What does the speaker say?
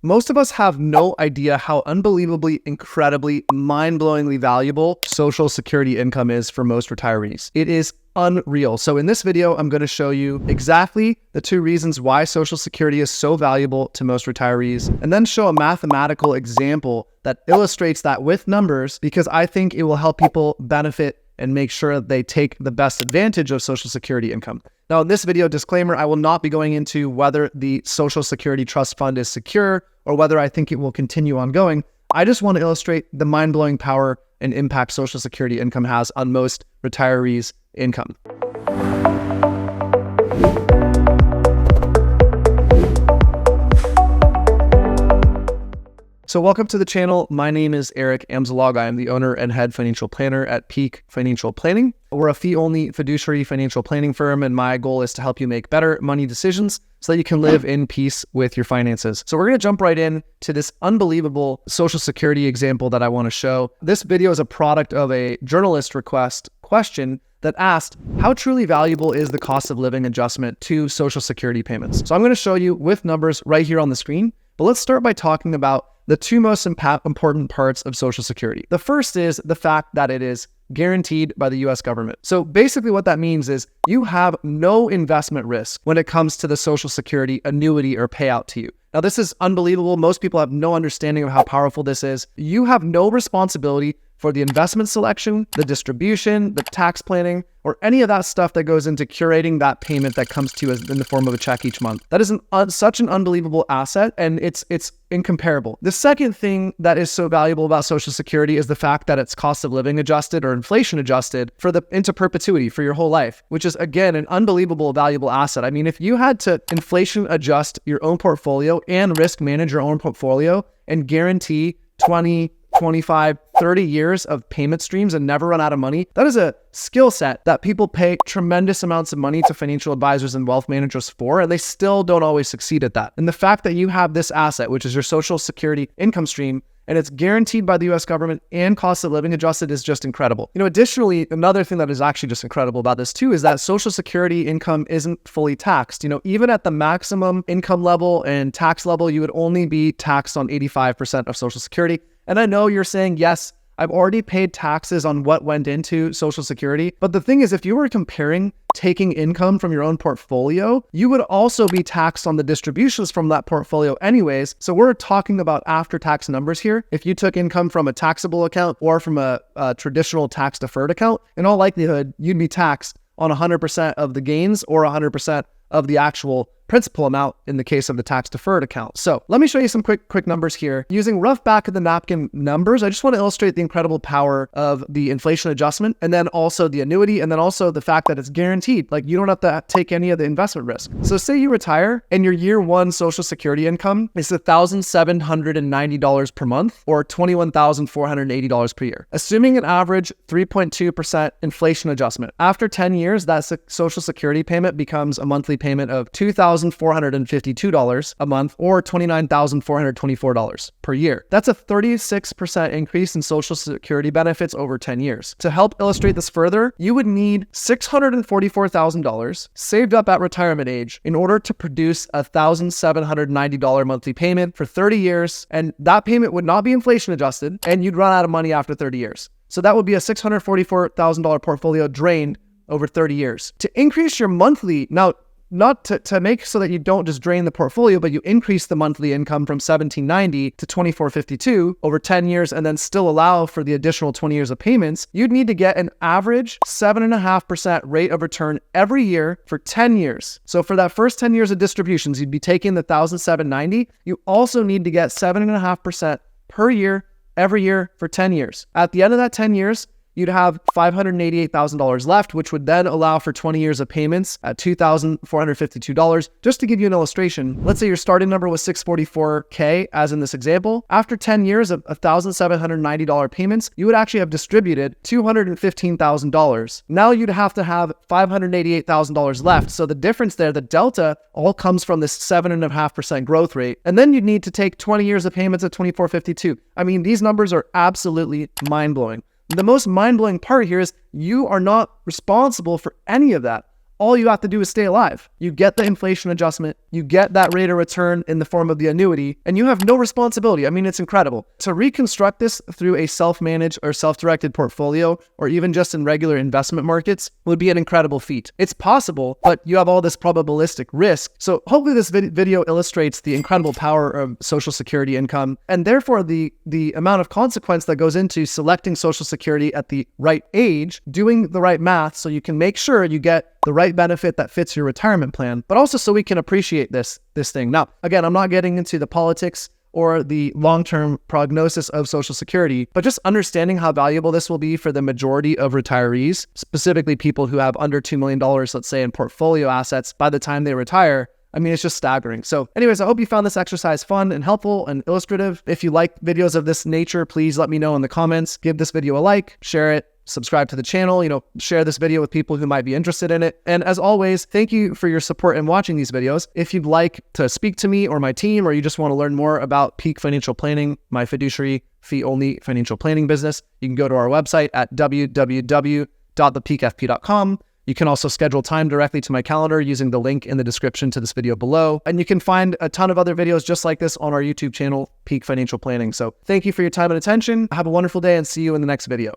Most of us have no idea how unbelievably, incredibly, mind-blowingly valuable Social Security income is for most retirees. It is unreal. So in this video, I'm going to show you exactly the 2 reasons why Social Security is so valuable to most retirees, and then show a mathematical example that illustrates that with numbers, because I think it will help people benefit and make sure that they take the best advantage of Social Security income. Now, in this video, disclaimer, I will not be going into whether the Social Security Trust Fund is secure or whether I think it will continue ongoing. I just want to illustrate the mind-blowing power and impact Social Security income has on most retirees' income. So welcome to the channel. My name is Eric Amzalag. I am the owner and head financial planner at Peak Financial Planning. We're a fee-only fiduciary financial planning firm, and my goal is to help you make better money decisions so that you can live in peace with your finances. So we're going to jump right in to this unbelievable Social Security example that I want to show. This video is a product of a journalist request question that asked, how truly valuable is the cost of living adjustment to Social Security payments? So I'm going to show you with numbers right here on the screen, but let's start by talking about the 2 most important parts of Social Security. The first is the fact that it is guaranteed by the US government. So basically what that means is you have no investment risk when it comes to the Social Security annuity or payout to you. Now, this is unbelievable. Most people have no understanding of how powerful this is. You have no responsibility for the investment selection, the distribution, the tax planning, or any of that stuff that goes into curating that payment that comes to you in the form of a check each month. That is such an unbelievable asset, and it's incomparable. The second thing that is so valuable about Social Security is the fact that it's cost of living adjusted or inflation adjusted into perpetuity for your whole life, which is, again, an unbelievable valuable asset. I mean, if you had to inflation adjust your own portfolio and risk manage your own portfolio and guarantee 20, 25, 30 years of payment streams and never run out of money, that is a skill set that people pay tremendous amounts of money to financial advisors and wealth managers for, and they still don't always succeed at that. And the fact that you have this asset, which is your Social Security income stream, and it's guaranteed by the US government and cost of living adjusted is just incredible. You know, additionally, another thing that is actually just incredible about this too is that Social Security income isn't fully taxed. You know, even at the maximum income level and tax level, you would only be taxed on 85% of Social Security. And I know you're saying, yes, I've already paid taxes on what went into Social Security. But the thing is, if you were comparing taking income from your own portfolio, you would also be taxed on the distributions from that portfolio anyways. So we're talking about after-tax numbers here. If you took income from a taxable account or from a traditional tax-deferred account, in all likelihood, you'd be taxed on 100% of the gains or 100% of the actual principal amount in the case of the tax-deferred account. So let me show you some quick numbers here. Using rough back of the napkin numbers, I just want to illustrate the incredible power of the inflation adjustment, and then also the annuity, and then also the fact that it's guaranteed. Like, you don't have to take any of the investment risk. So say you retire and your year 1 Social Security income is $1,790 per month or $21,480 per year. Assuming an average 3.2% inflation adjustment. After 10 years, that Social Security payment becomes a monthly payment of $2,452 a month or $29,424 per year. That's a 36% increase in Social Security benefits over 10 years. To help illustrate this further, you would need $644,000 saved up at retirement age in order to produce a $1,790 monthly payment for 30 years, and that payment would not be inflation adjusted, and you'd run out of money after 30 years. So that would be a $644,000 portfolio drained over 30 years. To increase your monthly, now, not to make so that you don't just drain the portfolio, but you increase the monthly income from $1,790 to $2,452 over 10 years and then still allow for the additional 20 years of payments, you'd need to get an average 7.5% rate of return every year for 10 years. So for that first 10 years of distributions, you'd be taking the $1,790. You also need to get 7.5% per year, every year for 10 years. At the end of that 10 years, you'd have $588,000 left, which would then allow for 20 years of payments at $2,452. Just to give you an illustration, let's say your starting number was $644K, as in this example. After 10 years of $1,790 payments, you would actually have distributed $215,000. Now you'd have to have $588,000 left. So the difference there, the delta, all comes from this 7.5% growth rate. And then you'd need to take 20 years of payments at $2,452. I mean, these numbers are absolutely mind-blowing. The most mind-blowing part here is you are not responsible for any of that. all you have to do is stay alive. You get the inflation adjustment, you get that rate of return in the form of the annuity, and you have no responsibility. I mean, it's incredible. To reconstruct this through a self-managed or self-directed portfolio, or even just in regular investment markets, would be an incredible feat. It's possible, but you have all this probabilistic risk. So hopefully this video illustrates the incredible power of Social Security income, and therefore the amount of consequence that goes into selecting Social Security at the right age, doing the right math so you can make sure you get the right benefit that fits your retirement plan, but also so we can appreciate this thing. Now, again, I'm not getting into the politics or the long-term prognosis of Social Security, but just understanding how valuable this will be for the majority of retirees, specifically people who have under $2 million, let's say, in portfolio assets by the time they retire. I mean, it's just staggering. So anyways, I hope you found this exercise fun and helpful and illustrative. If you like videos of this nature, please let me know in the comments. Give this video a like, share it, subscribe to the channel, share this video with people who might be interested in it. And as always, thank you for your support in watching these videos. If you'd like to speak to me or my team, or you just want to learn more about Peak Financial Planning, my fiduciary fee-only financial planning business, you can go to our website at www.thepeakfp.com. You can also schedule time directly to my calendar using the link in the description to this video below. And you can find a ton of other videos just like this on our YouTube channel, Peak Financial Planning. So thank you for your time and attention. Have a wonderful day and see you in the next video.